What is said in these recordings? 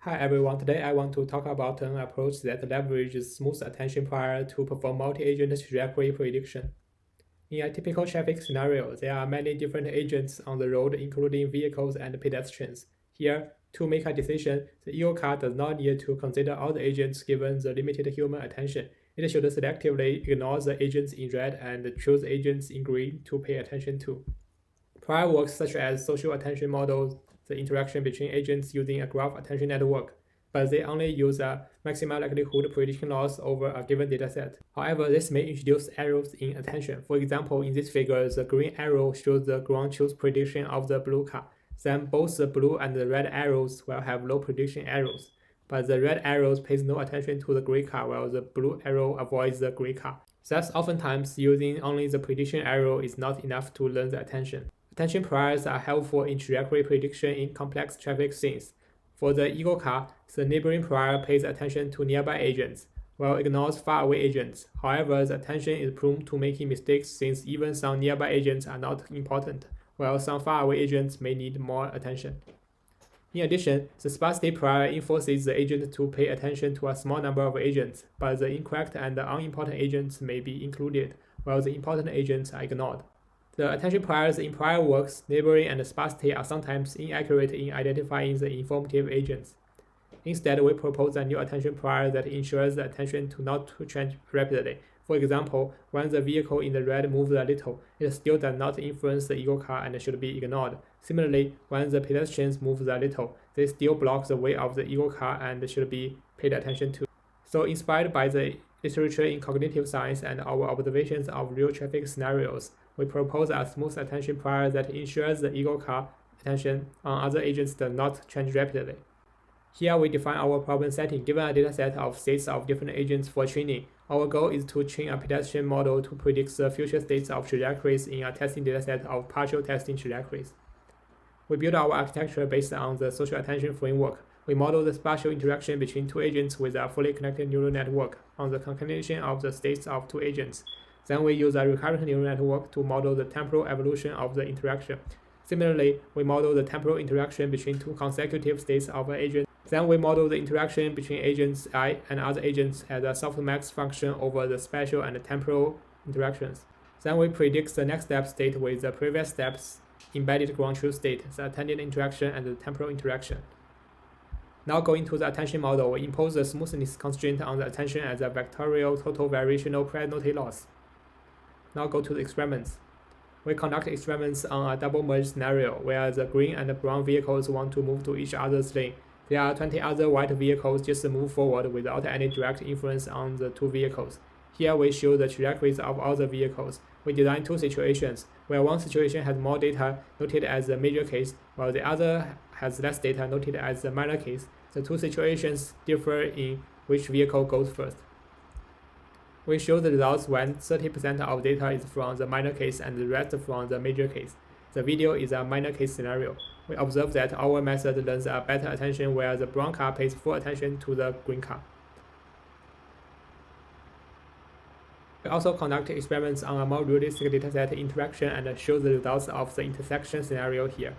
Hi everyone, today I want to talk about an approach that leverages smooth attention prior to perform multi-agent trajectory prediction. In a typical traffic scenario, there are many different agents on the road, including vehicles and pedestrians. Here, to make a decision, the EO car does not need to consider all the agents given the limited human attention. It should selectively ignore the agents in red and choose agents in green to pay attention to. Prior works such as social attention models the interaction between agents using a graph attention network, but they only use a maximum likelihood prediction loss over a given dataset. However, this may introduce errors in attention. For example, in this figure, the green arrow shows the ground truth prediction of the blue car. Then both the blue and the red arrows will have low prediction errors, but the red arrows pays no attention to the gray car while the blue arrow avoids the gray car. Thus, oftentimes using only the prediction arrow is not enough to learn the attention. Attention priors are helpful in trajectory prediction in complex traffic scenes. For the Eagle car, the neighboring prior pays attention to nearby agents, while ignores faraway agents. However, the attention is prone to making mistakes since even some nearby agents are not important, while some faraway agents may need more attention. In addition, the sparsity prior enforces the agent to pay attention to a small number of agents, but the incorrect and unimportant agents may be included, while the important agents are ignored. The attention priors in prior works, neighboring and sparsity are sometimes inaccurate in identifying the informative agents. Instead, we propose a new attention prior that ensures the attention to not to change rapidly. For example, when the vehicle in the red moves a little, it still does not influence the Eagle car and should be ignored. Similarly, when the pedestrians move a little, they still block the way of the Eagle car and should be paid attention to. So inspired by the literature in cognitive science and our observations of real traffic scenarios, we propose a smooth attention prior that ensures the Eagle car attention on other agents does not change rapidly. Here we define our problem setting. Given a dataset of states of different agents for training, our goal is to train a pedestrian model to predict the future states of trajectories in a testing dataset of partial testing trajectories. We build our architecture based on the social attention framework. We model the spatial interaction between two agents with a fully connected neural network on the concatenation of the states of two agents. Then we use a recurrent neural network to model the temporal evolution of the interaction. Similarly, we model the temporal interaction between two consecutive states of an agent. Then we model the interaction between agents I and other agents as a softmax function over the spatial and temporal interactions. Then we predict the next step state with the previous step's embedded ground truth state, the attended interaction, and the temporal interaction. Now going to the attention model, we impose the smoothness constraint on the attention as a vectorial total variational pre-notate loss. Now go to the experiments. We conduct experiments on a double merge scenario where the green and brown vehicles want to move to each other's lane. There are 20 other white vehicles just move forward without any direct influence on the two vehicles. Here we show the trajectories of all the vehicles. We design two situations, where one situation has more data noted as the major case, while the other has less data noted as the minor case. The two situations differ in which vehicle goes first. We show the results when 30% of data is from the minor case and the rest from the major case. The video is a minor case scenario. We observe that our method learns a better attention where the brown car pays full attention to the green car. We also conduct experiments on a more realistic dataset interaction and show the results of the intersection scenario here.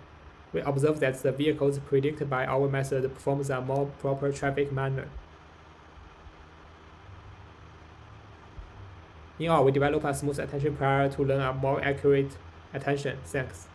We observe that the vehicles predicted by our method performs a more proper traffic manner. In all, we develop a smooth attention prior to learn a more accurate attention. Thanks.